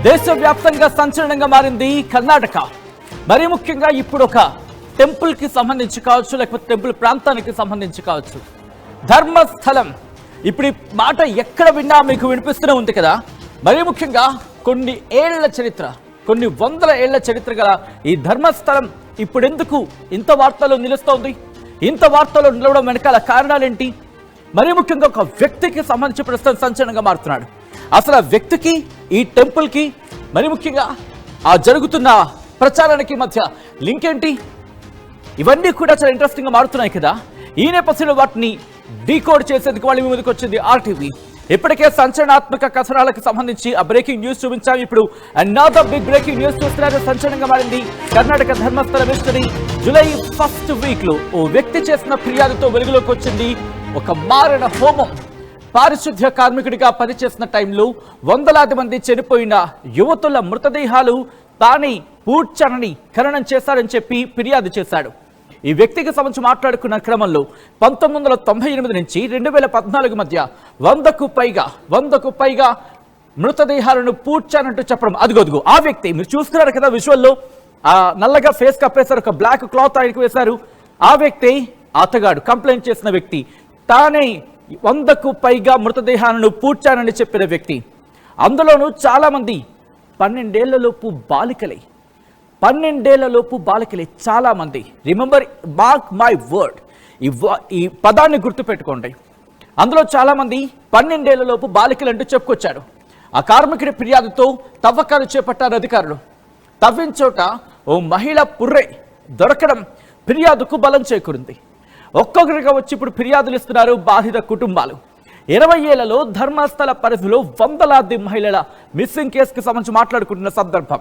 దేశవ్యాప్తంగా సంచలనంగా మారింది కర్ణాటక. మరి ముఖ్యంగా ఇప్పుడు ఒక టెంపుల్ కి సంబంధించి కావచ్చు, లేకపోతే టెంపుల్ ప్రాంతానికి సంబంధించి కావచ్చు, ధర్మస్థలం. ఇప్పుడు ఈ మాట ఎక్కడ విన్నా మీకు వినిపిస్తూనే ఉంది కదా. మరి ముఖ్యంగా కొన్ని ఏళ్ల చరిత్ర, కొన్ని వందల ఏళ్ల చరిత్ర గల ఈ ధర్మస్థలం ఇప్పుడు ఎందుకు ఇంత వార్తల్లో నిలుస్తోంది? ఇంత వార్తల్లో నిలవడం వెనకాల కారణాలేంటి? మరి ముఖ్యంగా ఒక వ్యక్తికి సంబంధించి ప్రస్తుతం సంచలనంగా మారుతున్నాడు. అసలు ఆ వ్యక్తికి, ఈ టెంపుల్కి, మరి ముఖ్యంగా ఆ జరుగుతున్న ప్రచారానికి మధ్య లింక్ ఏంటి? ఇవన్నీ కూడా చాలా ఇంట్రెస్టింగ్గా మారుతున్నాయి కదా. ఈ నేపథ్యంలో వాటిని డీకోడ్ చేసేందుకు వాళ్ళ ముందుకు వచ్చింది ఆర్టీవీ. ఇప్పటికే సంచలనాత్మక కథనాలకు సంబంధించి ఆ బ్రేకింగ్ న్యూస్ చూపించాం. ఇప్పుడు అనదర్ బిగ్ బ్రేకింగ్ న్యూస్ చూస్తున్నారు. సంచలనంగా మారింది Karnataka Dharmasthala mystery. July first week లో ఓ వ్యక్తి చేసిన ఫిర్యాదుతో వెలుగులోకి వచ్చింది ఒక మారణ హోమం. పారిశుద్ధ్య కార్మికుడిగా పనిచేసిన టైంలో వందలాది మంది చనిపోయిన యువతుల మృతదేహాలు తానే పూడ్చనని ఖననం చేశారని చెప్పి ఫిర్యాదు చేశాడు. ఈ వ్యక్తికి సంబంధించి మాట్లాడుకున్న క్రమంలో 1998 నుంచి 2014 మధ్య 100కు పైగా మృతదేహాలను పూడ్చానంటూ చెప్పడం. అదిగొదుగు ఆ వ్యక్తి, మీరు చూస్తున్నారు కదా విజువల్లో, ఆ నల్లగా ఫేస్ కప్పేశారు, ఒక బ్లాక్ క్లాత్ ఆయనకు వేశారు. ఆ వ్యక్తి అతగాడు, కంప్లైంట్ చేసిన వ్యక్తి, తానే 100కు పైగా మృతదేహాలను పూడ్చానని చెప్పిన వ్యక్తి. అందులోనూ చాలా మంది 12 ఏళ్లలోపు బాలికలే చాలా మంది. రిమెంబర్, మార్క్ మై వర్డ్, ఈ పదాన్ని గుర్తుపెట్టుకోండి. అందులో చాలా మంది 12 ఏళ్లలోపు బాలికలు అంటూ చెప్పుకొచ్చాడు. ఆ కార్మికుడి ఫిర్యాదుతో తవ్వకాలు చేపట్టారు అధికారులు. తవ్వించోట ఓ మహిళ పుర్రె దొరకడం ఫిర్యాదుకు బలం చేకూరింది. ఒక్కొక్కరిగా వచ్చి ఇప్పుడు ఫిర్యాదులు ఇస్తున్నారు బాధిత కుటుంబాలు. 20 ఏళ్లలో ధర్మస్థల పరిధిలో వందలాది మహిళల మిస్సింగ్ కేసుకు సంబంధించి మాట్లాడుకుంటున్న సందర్భం.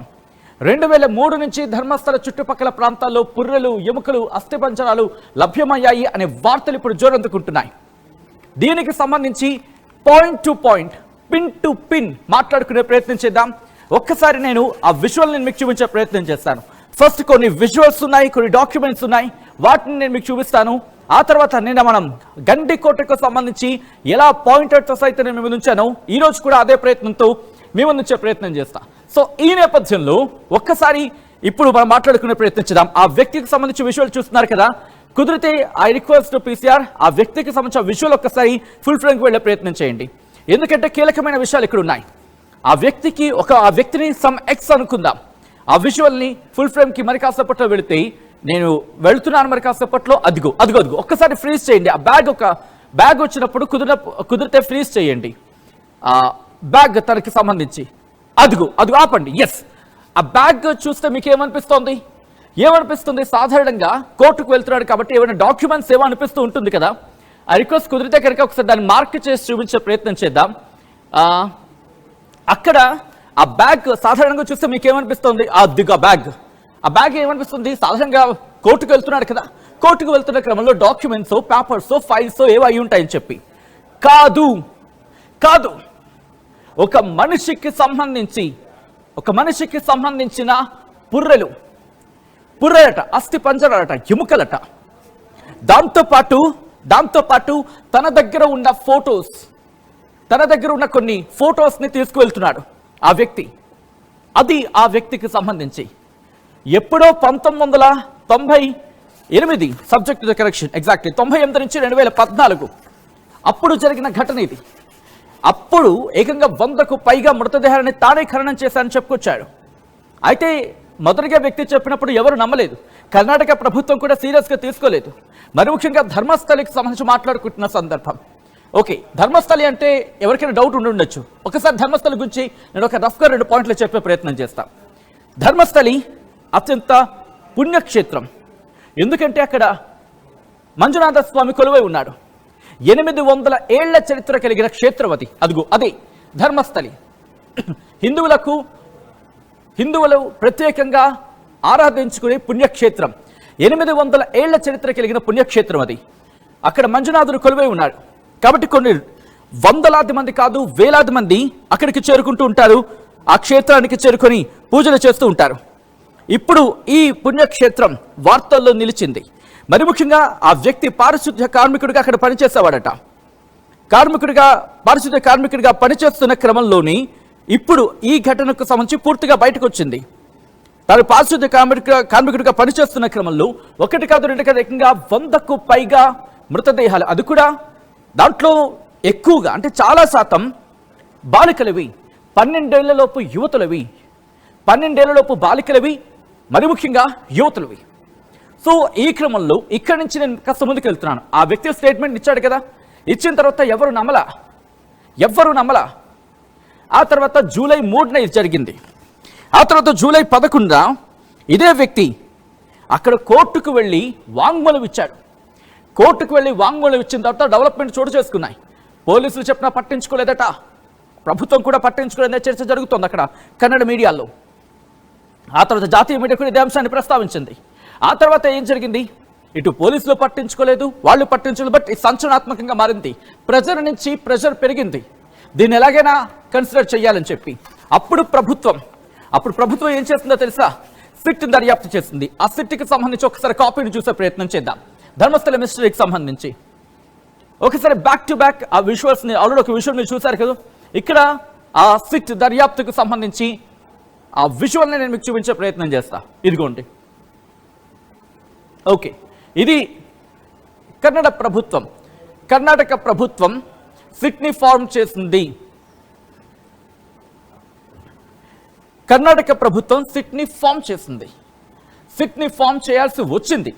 2003 నుంచి ధర్మస్థల చుట్టుపక్కల ప్రాంతాల్లో పుర్రెలు, ఎముకలు, అస్థిపంజరాలు లభ్యమయ్యాయి అనే వార్తలు ఇప్పుడు జోరందుకుంటున్నాయి. దీనికి సంబంధించి point to point, pin to pin మాట్లాడుకునే ప్రయత్నం చేద్దాం. ఒక్కసారి నేను ఆ విజువల్ని మీకు చూపించే ప్రయత్నం చేస్తాను. ఫస్ట్ కొన్ని విజువల్స్ ఉన్నాయి, కొన్ని డాక్యుమెంట్స్ ఉన్నాయి, వాటిని నేను మీకు చూపిస్తాను. ఆ తర్వాత నిన్న మనం గండికోటకు సంబంధించి ఎలా పాయింటర్తో సైతం నేను మీ ఉంచాను, ఈ రోజు కూడా అదే ప్రయత్నంతో మీ ముందుంచే ప్రయత్నం చేస్తా. సో ఈ నేపథ్యంలో ఒక్కసారి ఇప్పుడు మనం మాట్లాడుకునే ప్రయత్నం చేద్దాం. ఆ వ్యక్తికి సంబంధించి విజువల్ చూస్తున్నారు కదా. కుదిరితే ఐ రిక్వెస్ట్ పీసీఆర్, ఆ వ్యక్తికి సంబంధించిన విజువల్ ఒక్కసారి ఫుల్ ఫ్రేమ్కి వెళ్ళే ప్రయత్నం చేయండి. ఎందుకంటే కీలకమైన విషయాలు ఇక్కడ ఉన్నాయి. ఆ వ్యక్తిని సమ్ ఎక్స్ అనుకుందాం. ఆ విజువల్ని ఫుల్ ఫ్రేమ్కి మరి కాసేపట్లో వెళితే, నేను వెళుతున్నాను మరి కాసేపట్లో, అదిగో ఒక్కసారి ఫ్రీజ్ చేయండి. ఆ బ్యాగ్ వచ్చినప్పుడు కుదిరితే ఫ్రీజ్ చేయండి. ఆ బ్యాగ్ తనకి సంబంధించి అదిగో ఆపండి. ఎస్, ఆ బ్యాగ్ చూస్తే మీకు ఏమనిపిస్తుంది? సాధారణంగా కోర్టుకు వెళ్తున్నాడు కాబట్టి ఏమైనా డాక్యుమెంట్స్ ఏమో అనిపిస్తూ ఉంటుంది కదా. ఆ రిక్వెస్ట్ కుదిరితే కనుక ఒకసారి దాన్ని మార్క్ చేసి చూపించే ప్రయత్నం చేద్దాం. అక్కడ ఆ బ్యాగ్ సాధారణంగా చూస్తే మీకు ఏమనిపిస్తుంది? అదిగో ఆ బ్యాగ్ ఏమనిపిస్తుంది? సాధారణంగా కోర్టుకు వెళ్తున్నాడు కదా, కోర్టుకు వెళ్తున్న క్రమంలో డాక్యుమెంట్స్, పేపర్స్, ఫైల్స్ ఏవో అయి ఉంటాయని చెప్పి. కాదు, ఒక మనిషికి సంబంధించిన పుర్రెలట, అస్థి పంజరాలట, ఎముకలట. దాంతోపాటు తన దగ్గర ఉన్న కొన్ని ఫొటోస్ని తీసుకువెళ్తున్నాడు ఆ వ్యక్తి. అది ఆ వ్యక్తికి సంబంధించి ఎప్పుడో 1998, subject to the correction, exactly 98 నుంచి 2014 అప్పుడు జరిగిన ఘటన ఇది. అప్పుడు ఏకంగా 100కు పైగా మృతదేహాలని తానే ఖననం చేశారని చెప్పుకొచ్చాడు. అయితే మొదటిగా వ్యక్తి చెప్పినప్పుడు ఎవరు నమ్మలేదు. కర్ణాటక ప్రభుత్వం కూడా సీరియస్గా తీసుకోలేదు. మరి ముఖ్యంగా ధర్మస్థలికి సంబంధించి మాట్లాడుకుంటున్న సందర్భం. ఓకే, ధర్మస్థలి అంటే ఎవరికైనా డౌట్ ఉండొచ్చు. ఒకసారి ధర్మస్థలి గురించి నేను ఒక రఫ్గా 2 పాయింట్లు చెప్పే ప్రయత్నం చేస్తాను. ధర్మస్థలి అత్యంత పుణ్యక్షేత్రం. ఎందుకంటే అక్కడ మంజునాథ స్వామి కొలువై ఉన్నాడు. 800 ఏళ్ల చరిత్ర కలిగిన క్షేత్రం అది. అదే ధర్మస్థలి. హిందువులు ప్రత్యేకంగా ఆరాధించుకునే పుణ్యక్షేత్రం. 800 ఏళ్ల చరిత్ర కలిగిన పుణ్యక్షేత్రం అది. అక్కడ మంజునాథుడు కొలువై ఉన్నాడు. కాబట్టి కొన్ని వందలాది మంది కాదు, వేలాది మంది అక్కడికి చేరుకుంటూ ఉంటారు. ఆ క్షేత్రానికి చేరుకొని పూజలు చేస్తూ ఉంటారు. ఇప్పుడు ఈ పుణ్యక్షేత్రం వార్తల్లో నిలిచింది. మరి ముఖ్యంగా ఆ వ్యక్తి పారిశుద్ధ్య కార్మికుడిగా అక్కడ పనిచేసేవాడట. పారిశుద్ధ్య కార్మికుడిగా పనిచేస్తున్న క్రమంలోని ఇప్పుడు ఈ ఘటనకు సంబంధించి పూర్తిగా బయటకు వచ్చింది. తాను పారిశుద్ధ్య కార్మికుడిగా పనిచేస్తున్న క్రమంలో ఒకటి కాదు రెండు కాదు ఏకంగా 100కు పైగా మృతదేహాలు, అది కూడా దాంట్లో ఎక్కువగా అంటే చాలా శాతం బాలికలవి, 12 ఏళ్లలోపు యువతులవి, 12 ఏళ్లలోపు బాలికలవి, మరి ముఖ్యంగా యువతులవి. సో ఈ క్రమంలో ఇక్కడి నుంచి నేను కాస్త ముందుకు వెళ్తున్నాను. ఆ వ్యక్తి స్టేట్మెంట్ ఇచ్చాడు కదా, ఇచ్చిన తర్వాత ఎవరు నమ్మలా. ఆ తర్వాత జూలై 3న ఇది జరిగింది. ఆ తర్వాత జూలై 11న ఇదే వ్యక్తి అక్కడ కోర్టుకు వెళ్ళి వాంగ్మూలం ఇచ్చాడు. కోర్టుకు వెళ్ళి వాంగ్మూలం ఇచ్చిన తర్వాత డెవలప్మెంట్ చోటు చేసుకున్నాయి. పోలీసులు చెప్పినా పట్టించుకోలేదట, ప్రభుత్వం కూడా పట్టించుకోలేదనే చర్చ జరుగుతోంది అక్కడ కన్నడ మీడియాలో. ఆ తర్వాత జాతీయ మీడియా కూడా ఇదే అంశాన్ని ప్రస్తావించింది. ఆ తర్వాత ఏం జరిగింది, ఇటు పోలీసులు పట్టించుకోలేదు, వాళ్ళు పట్టించుకోలేదు. బట్ సంచలనాత్మకంగా మారింది. ప్రజల నుంచి ప్రెషర్ పెరిగింది, దీన్ని ఎలాగైనా కన్సిడర్ చేయాలని చెప్పి. అప్పుడు ప్రభుత్వం ఏం చేస్తుందో తెలుసా, సిట్ దర్యాప్తు చేసింది. ఆ సిట్కి సంబంధించి ఒకసారి కాపీని చూసే ప్రయత్నం చేద్దాం. ధర్మస్థల మిస్టరీకి సంబంధించి ఒకసారి బ్యాక్ టు బ్యాక్ ఆ విజువల్స్ని ఆల్రెడీ ఒక విజువల్ మీరు చూశారు కదా. ఇక్కడ ఆ సిట్ దర్యాప్తుకు సంబంధించి ఆ విజువల్ని నేను మీకు చూపించే ప్రయత్నం చేస్తా. ఇదిగోండి, ఓకే, ఇది కర్ణాటక ప్రభుత్వం సిట్ని ఫార్మ్ చేసింది. కర్ణాటక ప్రభుత్వం సిట్ని ఫామ్ చేసింది. సిట్ని ఫామ్ చేయాల్సి వచ్చింది,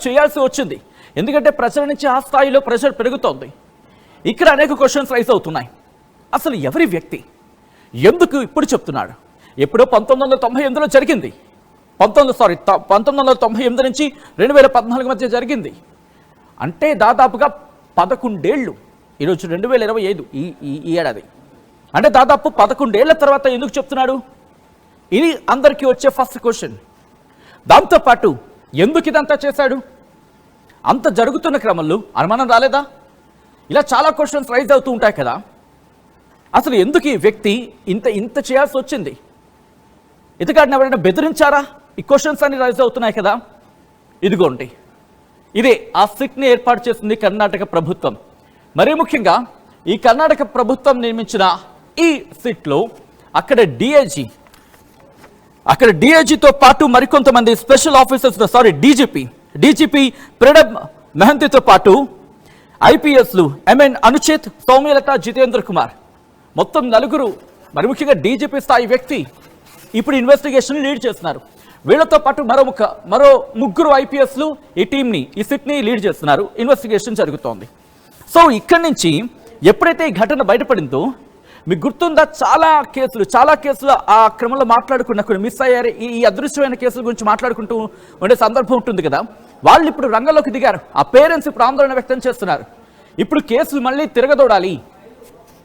చేయాల్సి వచ్చింది. ఎందుకంటే ప్రజల నుంచి ఆ స్థాయిలో ప్రెషర్ పెరుగుతోంది. ఇక్కడ అనేక క్వశ్చన్స్ రైజ్ అవుతున్నాయి. అసలు ఎవరి వ్యక్తి, ఎందుకు ఇప్పుడు చెప్తున్నాడు? ఎప్పుడో 1998లో జరిగింది. 1998 నుంచి 2014 మధ్య జరిగింది. అంటే దాదాపుగా 11 ఏళ్ళు. ఈరోజు 2025 ఈ ఏడాది. అంటే దాదాపు 11 ఏళ్ల తర్వాత ఎందుకు చెప్తున్నాడు? ఇది అందరికీ వచ్చే ఫస్ట్ క్వశ్చన్. దాంతోపాటు ఎందుకు ఇదంతా చేశాడు? అంత జరుగుతున్న క్రమంలో అనుమానం రాలేదా? ఇలా చాలా క్వశ్చన్స్ రైజ్ అవుతూ ఉంటాయి కదా. అసలు ఎందుకు ఈ వ్యక్తి ఇంత చేయాల్సి వచ్చింది? ఇతగాడిని ఎవరైనా బెదిరించారా? ఈ క్వశ్చన్స్ అన్ని రైజ్ అవుతున్నాయి కదా. ఇదిగోండి, ఇదే ఆ సిట్ని ఏర్పాటు చేసింది కర్ణాటక ప్రభుత్వం. మరీ ముఖ్యంగా ఈ కర్ణాటక ప్రభుత్వం నిర్మించిన ఈ సిట్లో అక్కడ డిఐజీతో పాటు మరికొంతమంది స్పెషల్ ఆఫీసర్స్, డీజీపీ ప్రణబ్ మెహంతితో పాటు ఐపీఎస్లు MN అనుచేత్, సౌమ్యలత, జితేంద్ర కుమార్, మొత్తం 4, మరి ముఖ్యంగా డీజీపీ స్థాయి వ్యక్తి ఇప్పుడు ఇన్వెస్టిగేషన్ లీడ్ చేస్తున్నారు. వీళ్లతో పాటు మరో 3 ఐపీఎస్లు ఈ సిట్ని లీడ్ చేస్తున్నారు. ఇన్వెస్టిగేషన్ జరుగుతోంది. సో ఇక్కడి నుంచి ఎప్పుడైతే ఈ ఘటన బయటపడిందో మీకు గుర్తుందా, చాలా కేసులు ఆ క్రమంలో మాట్లాడుకున్న కొన్ని మిస్ అయ్యారు. ఈ అదృశ్యమైన కేసుల గురించి మాట్లాడుకుంటూ ఉండే సందర్భం ఉంటుంది కదా. వాళ్ళు ఇప్పుడు రంగంలోకి దిగారు. ఆ పేరెంట్స్ ఇప్పుడు ఆందోళన వ్యక్తం చేస్తున్నారు. ఇప్పుడు కేసులు మళ్ళీ తిరగదోడాలి.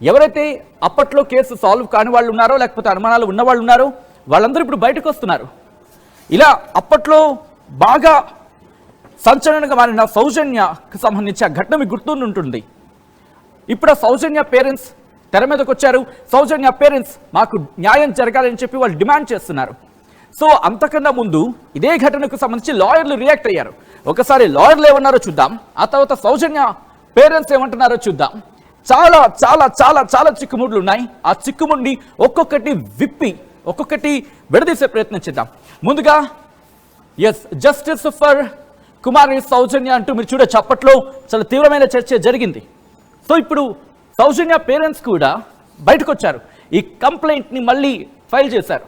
ఎవరైతే అప్పట్లో కేసు సాల్వ్ కాని వాళ్ళు ఉన్నారో, లేకపోతే అనుమానాలు ఉన్నవాళ్ళు ఉన్నారో, వాళ్ళందరూ ఇప్పుడు బయటకు వస్తున్నారు. ఇలా అప్పట్లో బాగా సంచలనంగా మారిన సౌజన్యకు సంబంధించి ఆ ఘటన మీకు గుర్తుంటుంది. ఇప్పుడు ఆ సౌజన్య పేరెంట్స్ తెర మీదకి వచ్చారు. సౌజన్య పేరెంట్స్ మాకు న్యాయం జరగాలని చెప్పి వాళ్ళు డిమాండ్ చేస్తున్నారు. సో అంతకన్నా ముందు ఇదే ఘటనకు సంబంధించి లాయర్లు రియాక్ట్ అయ్యారు. ఒకసారి లాయర్లు ఏమన్నారో చూద్దాం, ఆ తర్వాత సౌజన్య పేరెంట్స్ ఏమంటున్నారో చూద్దాం. చాలా చాలా చాలా చాలా చిక్కుముడ్లు ఉన్నాయి. ఆ చిక్కుముడిని ఒక్కొక్కటి విడదీసే ప్రయత్నం చేద్దాం. ముందుగా జస్టిస్ ఫర్ కుమారి సౌజన్య అంటూ మీరు చూడొచ్చు. అప్పట్లో చాలా తీవ్రమైన చర్చ జరిగింది. సో ఇప్పుడు సౌజన్య పేరెంట్స్ కూడా బయటకు వచ్చారు. ఈ కంప్లైంట్ని మళ్ళీ ఫైల్ చేశారు.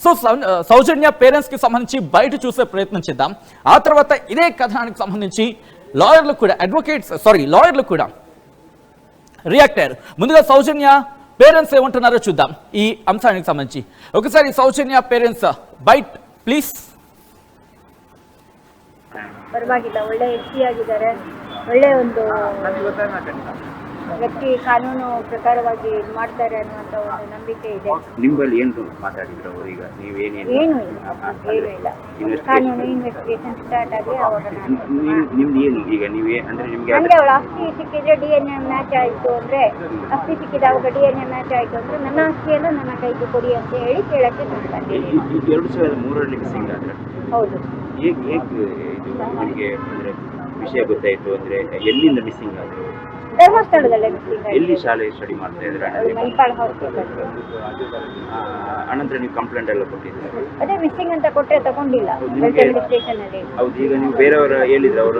సో సౌజన్య పేరెంట్స్కి సంబంధించి బయట చూసే ప్రయత్నం చేద్దాం. ఆ తర్వాత ఇదే కథనానికి సంబంధించి లాయర్లు కూడా రియాక్ట్ అయ్యారు. ముందుగా సౌజన్య పేరెంట్స్ ఏమంటున్నారో చూద్దాం ఈ అంశానికి సంబంధించి. ఒకసారి సౌజన్య పేರೆಂಟ್ಸ್ ಬೈಟ್ ಪ್ಲೀಸ್. ಪರವಾಗಿಲ್ಲ, ಒಳ್ಳೆ ವ್ಯಕ್ತಿ ಆಗಿದ್ದಾರೆ. ಒಳ್ಳೆ ಒಂದು ವ್ಯಕ್ತಿ, ಕಾನೂನು ಪ್ರಕಾರವಾಗಿ ಮಾಡ್ತಾರೆ ಅನ್ನುವಂತ ಒಂದು ನಂಬಿಕೆ ಇದೆ. ನಿಮ್ಮಲ್ಲಿ ಏನು ಮಾತಾಡಿದ್ರು ಈಗ ನೀವೇನೇನು? ಏನು ಇಲ್ಲ, ಕಾನೂನು ಇನ್ವೆಸ್ಟಿಗೇಷನ್ ಸ್ಟಾರ್ಟ್ ಆಗಿ ಅವಾಗ ನಿಮ್ದು ಏನು ಈಗ ನೀವೇ ಅಂದ್ರೆ ನಿಮ್ಗೆ ನನಗೆ ಅವಳ ಆಸ್ತಿ ಸಿಕ್ಕಿದ್ರೆ DNA ಮ್ಯಾಚ್ ಆಯಿತು ಅಂದ್ರೆ, ಆಸ್ತಿ ಸಿಕ್ಕಿದಾಗ DNA ಮ್ಯಾಚ್ ಆಯಿತು ಅಂದ್ರೆ ನನ್ನ ಆಸ್ತಿಯೆಲ್ಲ ನನ್ನ ಕೈಗೆ ಕೊಡಿ ಅಂತ ಹೇಳಿ ಕೇಳಕ್ಕೆ ಬಂದಿದ್ದೀನಿ. 2003ರಲ್ಲಿ ಮಿಸ್ಸಿಂಗ್ ಆದ್ರೆ ಹೌದು. ಹೇಗೆ ಇದು ನಿಮಗೆ ಅಂದ್ರೆ ವಿಷಯ ಗೊತ್ತಾಯ್ತು ಅಂದ್ರೆ ಎಲ್ಲಿಂದ ಮಿಸ್ಸಿಂಗ್ ಆದ್ರು? ಧರ್ಮಸ್ಥಳದಲ್ಲೇ ಮಿಸ್ಸಿಂಗ್ ಆಗಿದೆ. ಎಲ್ಲಿ ಶಾಲೆ ಸ್ಟಡಿ ಮಾಡ್ತಾ ಇದ್ರ ಅದು ಮಣಿಪಾಲ್ ಹಾಸ್ಪಿಟಲ್. ಅನಂತರ ನೀವು ಕಂಪ್ಲೇಂಟ್ ಎಲ್ಲ ಕೊಟ್ಟಿದ್ದೀರಾ? ಅದೇ ಮಿಸ್ಸಿಂಗ್ ಅಂತ ಕೊಟ್ಟರೆ ತಗೊಂಡಿಲ್ಲ ಬೆಳ್ತಂಗಡಿ ಸ್ಟೇಷನ್ ಅಲ್ಲಿ. ಹೌದು, ಈಗ ನೀವು ಬೇರೆಯವರ ಹೇಳಿದ್ರೆ ಅವರು